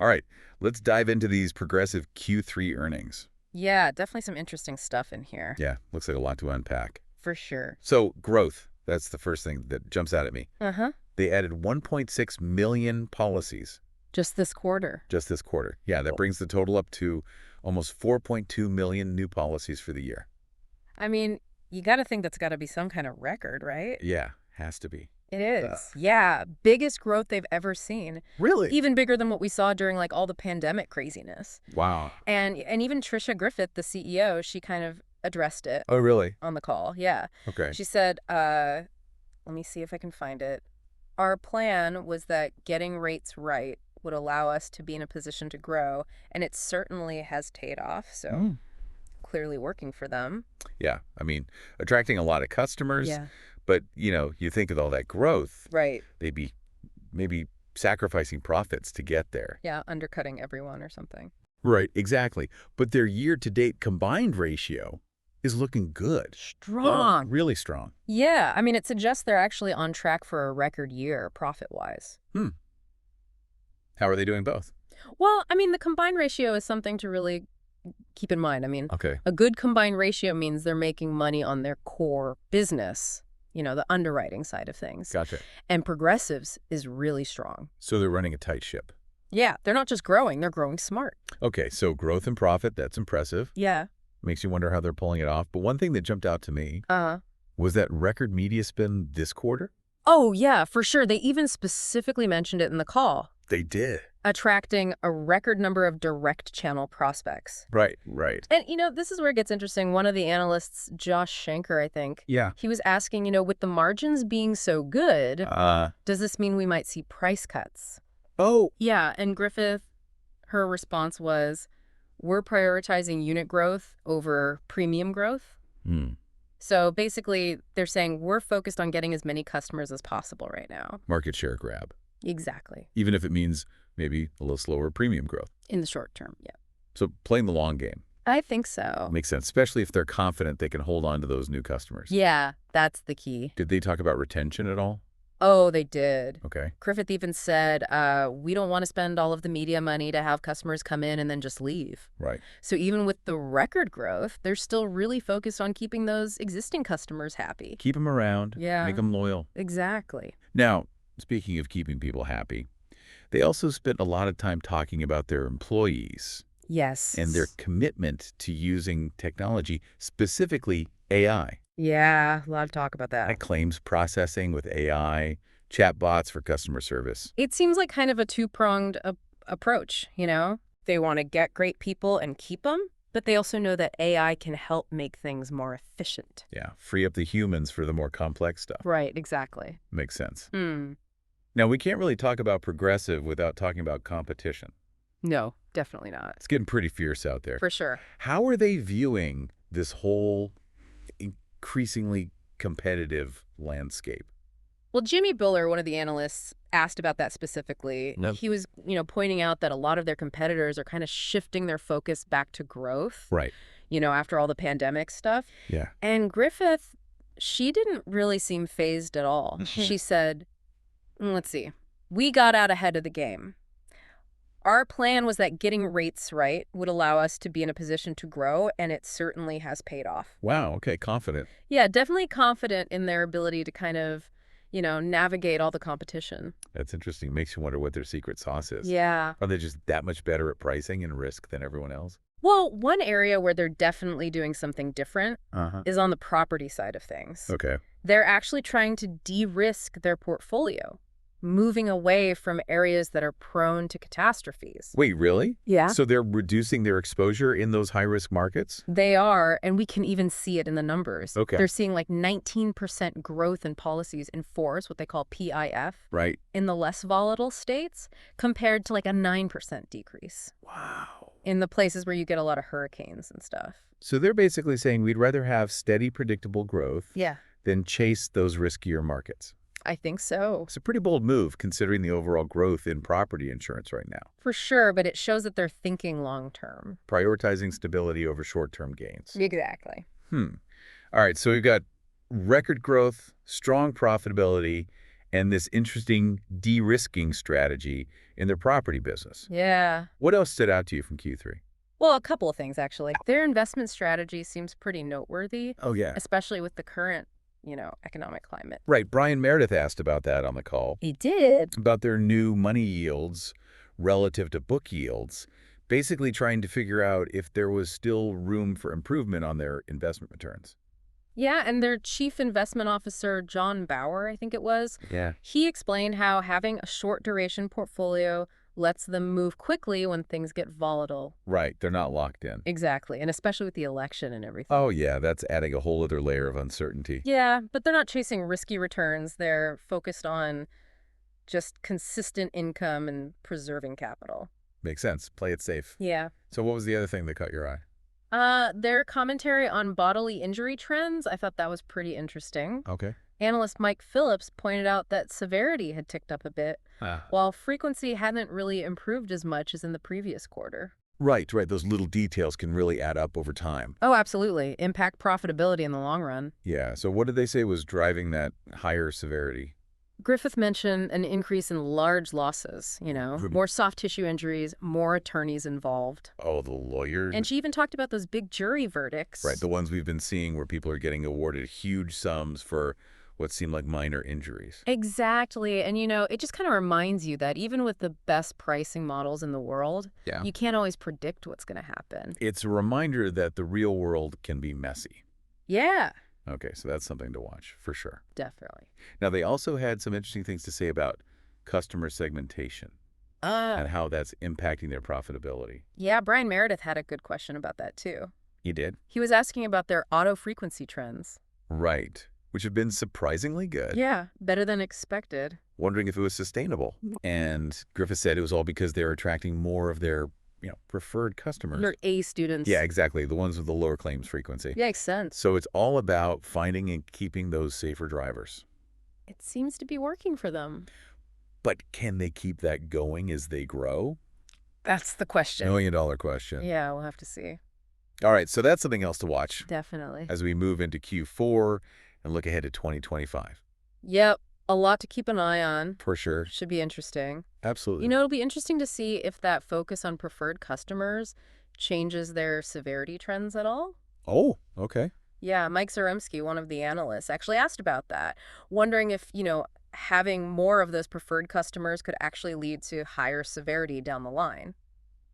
All right, let's dive into these Progressive Q3 earnings. Yeah, definitely some interesting stuff in here. Yeah, looks like a lot to unpack. For sure. So, growth, that's the first thing that jumps out at me. Uh-huh. They added 1.6 million policies Just this quarter. just this quarter. Yeah, that brings the total up to almost 4.2 million new policies for the year. I mean, you got to think that's got to be some kind of record, right? Yeah, has to be. It is. Yeah, biggest growth they've ever seen. Really? Even bigger than what we saw during like all the pandemic craziness. Wow. And even Trisha Griffith, the CEO, she kind of addressed it Oh, really? on the call. Yeah. Okay. She said, let me see if I can find it. Our plan was that getting rates right would allow us to be in a position to grow, and it certainly has paid off. So Mm. clearly working for them. Yeah, I mean, attracting a lot of customers, Yeah. but, you think with all that growth, Right. they'd be maybe sacrificing profits to get there. Yeah, undercutting everyone or something. Right, exactly. But their year-to-date combined ratio is looking good. Strong. Really strong. Yeah, I mean, it suggests they're actually on track for a record year profit-wise. How are they doing both? Well, I mean, the combined ratio is something to really keep in mind. I mean, Okay. a good combined ratio means they're making money on their core business, the underwriting side of things. Gotcha. And Progressive's is really strong. So they're running a tight ship. Yeah, they're not just growing, they're growing smart. Okay, so growth and profit, that's impressive. Yeah. Makes you wonder how they're pulling it off. But one thing that jumped out to me was that record media spend this quarter. Oh, yeah, for sure. They even specifically mentioned it in the call, They did. attracting a record number of direct channel prospects. Right, right. And, this is where it gets interesting. One of the analysts, Josh Shanker, I think, Yeah. he was asking, with the margins being so good, does this mean we might see price cuts? Oh. Yeah, and Griffith, her response was, we're prioritizing unit growth over premium growth. So basically, they're saying we're focused on getting as many customers as possible right now. Market share grab. Exactly. Even if it means maybe a little slower premium growth. In the short term, yeah. So playing the long game. I think so. Makes sense, especially if they're confident they can hold on to those new customers. Yeah, that's the key. Did they talk about retention at all? Oh, they did. Okay. Griffith even said, we don't want to spend all of the media money to have customers come in and then just leave. Right. So even with the record growth, they're still really focused on keeping those existing customers happy. Keep them around. Yeah. Make them loyal. Exactly. Now, speaking of keeping people happy, they also spent a lot of time talking about their employees Yes. and their commitment to using technology, specifically AI. Yeah, a lot of talk about that. Like claims processing with AI, chatbots for customer service. It seems like kind of a two-pronged approach, They want to get great people and keep them, but they also know that AI can help make things more efficient. Yeah, free up the humans for the more complex stuff. Right, exactly. Makes sense. Hmm. Now, we can't really talk about Progressive without talking about competition. No, definitely not. It's getting pretty fierce out there. For sure. How are they viewing this whole increasingly competitive landscape? Well, Jimmy Buller, one of the analysts, asked about that specifically. Nope. He was, pointing out that a lot of their competitors are kind of shifting their focus back to growth, Right. After all the pandemic stuff. Yeah. And Griffith, she didn't really seem fazed at all. She said, let's see, we got out ahead of the game. Our plan was that getting rates right would allow us to be in a position to grow, and it certainly has paid off. Wow. Okay. Confident. Yeah, definitely confident in their ability to kind of, navigate all the competition. That's interesting. Makes you wonder what their secret sauce is. Yeah. Are they just that much better at pricing and risk than everyone else? Well, one area where they're definitely doing something different Uh-huh. is on the property side of things. Okay. They're actually trying to de-risk their portfolio, moving away from areas that are prone to catastrophes. Wait, really? Yeah. So they're reducing their exposure in those high-risk markets? They are, and we can even see it in the numbers. Okay. They're seeing like 19% growth in policies in force, what they call PIF, Right. in the less volatile states, compared to like a 9% decrease Wow. in the places where you get a lot of hurricanes and stuff. So they're basically saying we'd rather have steady, predictable growth Yeah, than chase those riskier markets. I think so. It's a pretty bold move considering the overall growth in property insurance right now. For sure, but it shows that they're thinking long term. Prioritizing stability over short-term gains. Exactly. All right, so we've got record growth, strong profitability, and this interesting de-risking strategy in their property business. Yeah. What else stood out to you from Q3? Well, a couple of things, actually. Their investment strategy seems pretty noteworthy, Oh, yeah. especially with the current, economic climate. Right. Brian Meredith asked about that on the call, He did. about their new money yields relative to book yields, basically trying to figure out if there was still room for improvement on their investment returns. Yeah, and their chief investment officer, John Bauer, I think it was, Yeah. he explained how having a short duration portfolio lets them move quickly when things get volatile. Right. They're not locked in. Exactly, and especially with the election and everything. Oh, yeah. That's adding a whole other layer of uncertainty. Yeah, but they're not chasing risky returns. They're focused on just consistent income and preserving capital. Makes sense. Play it safe. Yeah. So what was the other thing that caught your eye? Their commentary on bodily injury trends, I thought that was pretty interesting. Okay. Analyst Mike Phillips pointed out that severity had ticked up a bit, while frequency hadn't really improved as much as in the previous quarter. Right. Those little details can really add up over time. Oh, absolutely. Impact profitability in the long run. Yeah. So what did they say was driving that higher severity? Griffith mentioned an increase in large losses, more soft tissue injuries, more attorneys involved. Oh, the lawyers. And she even talked about those big jury verdicts. Right. The ones we've been seeing where people are getting awarded huge sums for what seemed like minor injuries. Exactly. And, it just kind of reminds you that even with the best pricing models in the world, Yeah. you can't always predict what's going to happen. It's a reminder that the real world can be messy. Yeah, Okay, so that's something to watch, for sure. definitely. Now, they also had some interesting things to say about customer segmentation and how that's impacting their profitability. Yeah, Brian Meredith had a good question about that, too. You did? He was asking about their auto frequency trends. Right, which have been surprisingly good. Yeah, better than expected. Wondering if it was sustainable. And Griffith said it was all because they're attracting more of their preferred customers. Your A students. Yeah, exactly. The ones with the lower claims frequency. Yeah, makes sense. So it's all about finding and keeping those safer drivers. It seems to be working for them. But can they keep that going as they grow? That's the question. $1 million question. Yeah, we'll have to see. All right, so that's something else to watch Definitely. as we move into Q4 and look ahead to 2025. Yep, a lot to keep an eye on. For sure. Should be interesting. Absolutely. It'll be interesting to see if that focus on preferred customers changes their severity trends at all. Oh, okay. Yeah, Mike Zaremski, one of the analysts, actually asked about that, wondering if, having more of those preferred customers could actually lead to higher severity down the line.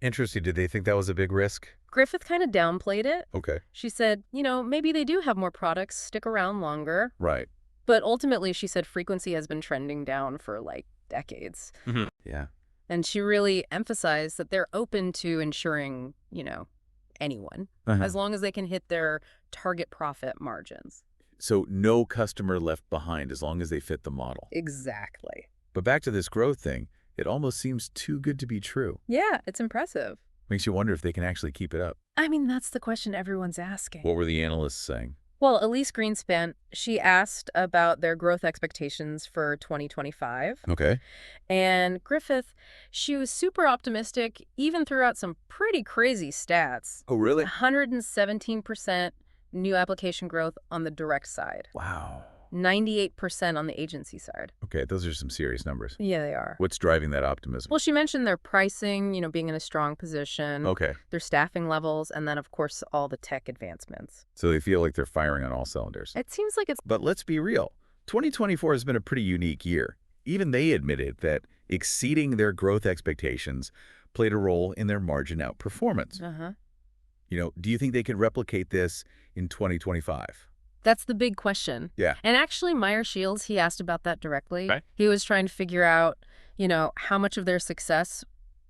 Interesting. Did they think that was a big risk? Griffith kind of downplayed it. Okay. She said, maybe they do have more products stick around longer. Right. But ultimately, she said frequency has been trending down for decades. Yeah. And she really emphasized that they're open to insuring, anyone, as long as they can hit their target profit margins. So no customer left behind as long as they fit the model. Exactly. But back to this growth thing, it almost seems too good to be true. Yeah, it's impressive. Makes you wonder if they can actually keep it up. I mean, that's the question everyone's asking. What were the analysts saying? Well, Elise Greenspan, she asked about their growth expectations for 2025. Okay. And Griffith, she was super optimistic, even threw out some pretty crazy stats. Oh, really? 117% new application growth on the direct side. Wow. 98% on the agency side. Okay, those are some serious numbers. Yeah, they are. What's driving that optimism? Well, she mentioned their pricing, being in a strong position. Okay. Their staffing levels, and then, of course, all the tech advancements. So they feel like they're firing on all cylinders. It seems like it's... But let's be real. 2024 has been a pretty unique year. Even they admitted that exceeding their growth expectations played a role in their margin outperformance. Uh-huh. Do you think they can replicate this in 2025? That's the big question. Yeah. And actually, Meyer Shields, he asked about that directly. Okay. He was trying to figure out, how much of their success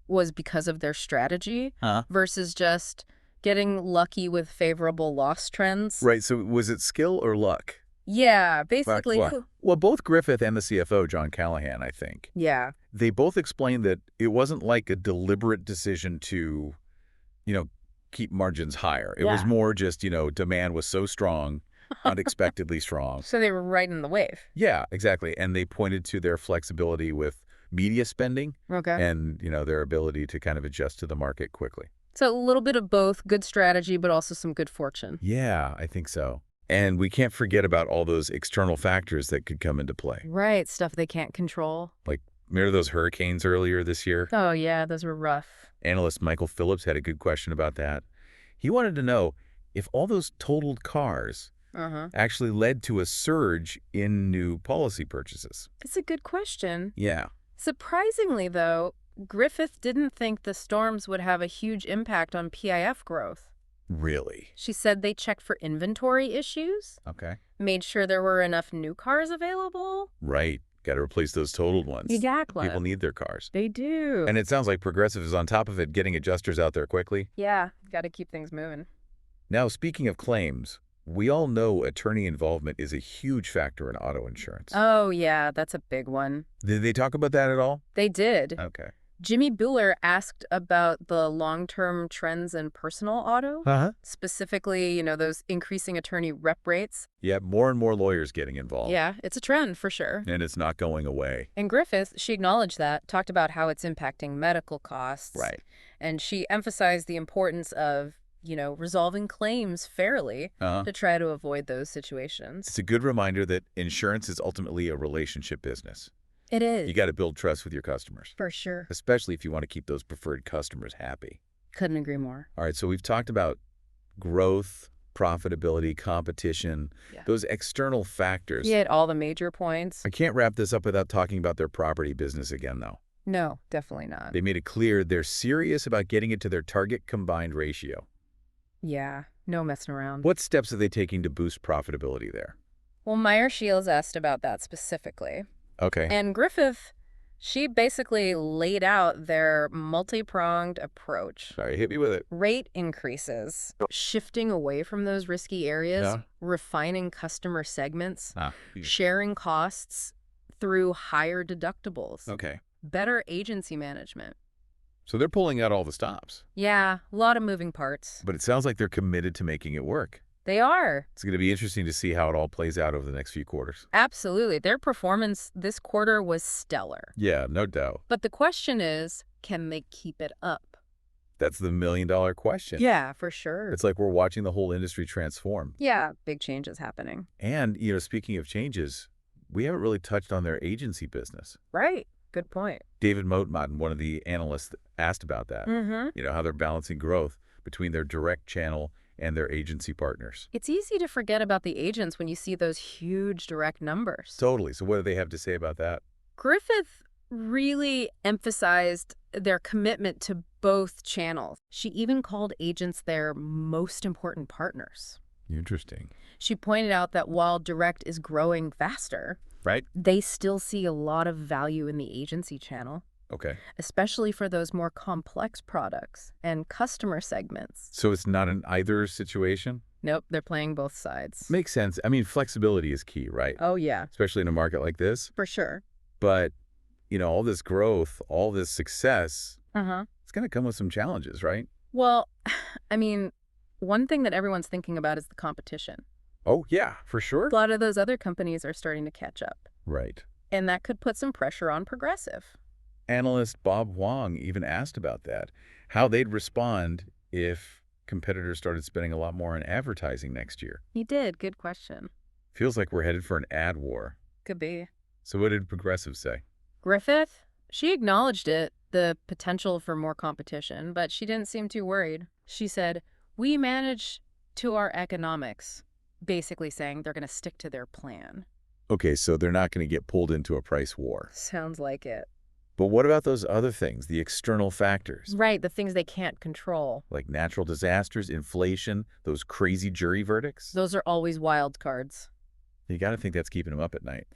was because of their strategy versus just getting lucky with favorable loss trends. Right, so was it skill or luck? Yeah, basically. Well, both Griffith and the CFO, John Callahan, I think, Yeah. they both explained that it wasn't like a deliberate decision to, keep margins higher. It was more just, demand was so strong, unexpectedly strong. So they were right in the wave. Yeah, exactly. And they pointed to their flexibility with media spending Okay. and, their ability to kind of adjust to the market quickly. So a little bit of both, good strategy, but also some good fortune. Yeah, I think so. And we can't forget about all those external factors that could come into play. Right, stuff they can't control. Like, remember those hurricanes earlier this year? Oh, yeah, those were rough. Analyst Michael Phillips had a good question about that. He wanted to know if all those totaled cars Uh-huh. actually led to a surge in new policy purchases. It's a good question. Yeah. Surprisingly, though, Griffith didn't think the storms would have a huge impact on PIF growth. Really? She said they checked for inventory issues, Okay. made sure there were enough new cars available. Right. Got to replace those totaled ones. Exactly. People need their cars. They do. And it sounds like Progressive is on top of it, getting adjusters out there quickly. Yeah, got to keep things moving. Now, speaking of claims, we all know attorney involvement is a huge factor in auto insurance. Oh, yeah, that's a big one. Did they talk about that at all? They did. Okay. Jimmy Buehler asked about the long-term trends in personal auto, specifically, those increasing attorney rep rates. Yeah, more and more lawyers getting involved. Yeah, it's a trend for sure. And it's not going away. And Griffith, she acknowledged that, talked about how it's impacting medical costs. Right. And she emphasized the importance of, resolving claims fairly to try to avoid those situations. It's a good reminder that insurance is ultimately a relationship business. It is. You got to build trust with your customers. For sure. Especially if you want to keep those preferred customers happy. Couldn't agree more. All right, so we've talked about growth, profitability, competition, those external factors. You hit all the major points. I can't wrap this up without talking about their property business again, though. No, definitely not. They made it clear they're serious about getting it to their target combined ratio. Yeah, no messing around. What steps are they taking to boost profitability there? Well, Meyer Shields asked about that specifically. Okay. And Griffith, she basically laid out their multi-pronged approach. Sorry, hit me with it. Rate increases, shifting away from those risky areas, refining customer segments, sharing costs through higher deductibles. Okay. Better agency management. So they're pulling out all the stops. Yeah, a lot of moving parts. But it sounds like they're committed to making it work. They are. It's going to be interesting to see how it all plays out over the next few quarters. Absolutely. Their performance this quarter was stellar. Yeah, no doubt. But the question is, can they keep it up? That's the million-dollar question. Yeah, for sure. It's like we're watching the whole industry transform. Yeah, big changes happening. And, speaking of changes, we haven't really touched on their agency business. Right. Good point. David Motemaden, one of the analysts, asked about that. How they're balancing growth between their direct channel and their agency partners. It's easy to forget about the agents when you see those huge direct numbers. Totally. So what do they have to say about that? Griffith really emphasized their commitment to both channels. She even called agents their most important partners. Interesting. She pointed out that while direct is growing faster, they still see a lot of value in the agency channel. Okay. Especially for those more complex products and customer segments. So it's not an either situation? Nope, they're playing both sides. Makes sense. I mean, flexibility is key, right? Oh, yeah. Especially in a market like this. For sure. But, all this growth, all this success, Uh-huh. it's going to come with some challenges, right? Well, I mean, one thing that everyone's thinking about is the competition. Oh, yeah, for sure. A lot of those other companies are starting to catch up. Right. And that could put some pressure on Progressive. Analyst Bob Wong even asked about that, how they'd respond if competitors started spending a lot more on advertising next year. He did. Good question. Feels like we're headed for an ad war. Could be. So what did Progressive say? Griffith, she acknowledged it, the potential for more competition, but she didn't seem too worried. She said, "We manage to our economics," basically saying they're going to stick to their plan. Okay, so they're not going to get pulled into a price war. Sounds like it. But what about those other things, the external factors? Right, the things they can't control. Like natural disasters, inflation, those crazy jury verdicts? Those are always wild cards. You got to think that's keeping them up at night.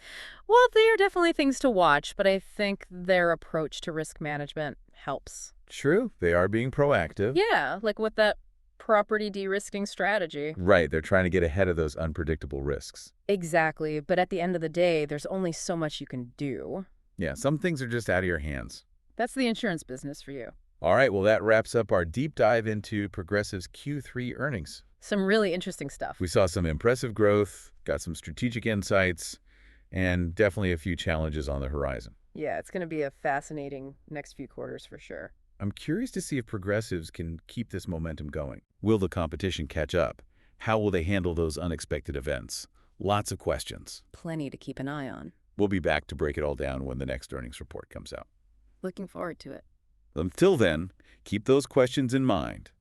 Well, they are definitely things to watch, but I think their approach to risk management helps. True, they are being proactive. Yeah, like with that property de-risking strategy. Right, they're trying to get ahead of those unpredictable risks. Exactly, but at the end of the day, there's only so much you can do. Yeah, some things are just out of your hands. That's the insurance business for you. All right, well, that wraps up our deep dive into Progressive's Q3 earnings. Some really interesting stuff. We saw some impressive growth, got some strategic insights, and definitely a few challenges on the horizon. Yeah, it's going to be a fascinating next few quarters for sure. I'm curious to see if Progressives can keep this momentum going. Will the competition catch up? How will they handle those unexpected events? Lots of questions. Plenty to keep an eye on. We'll be back to break it all down when the next earnings report comes out. Looking forward to it. Until then, keep those questions in mind.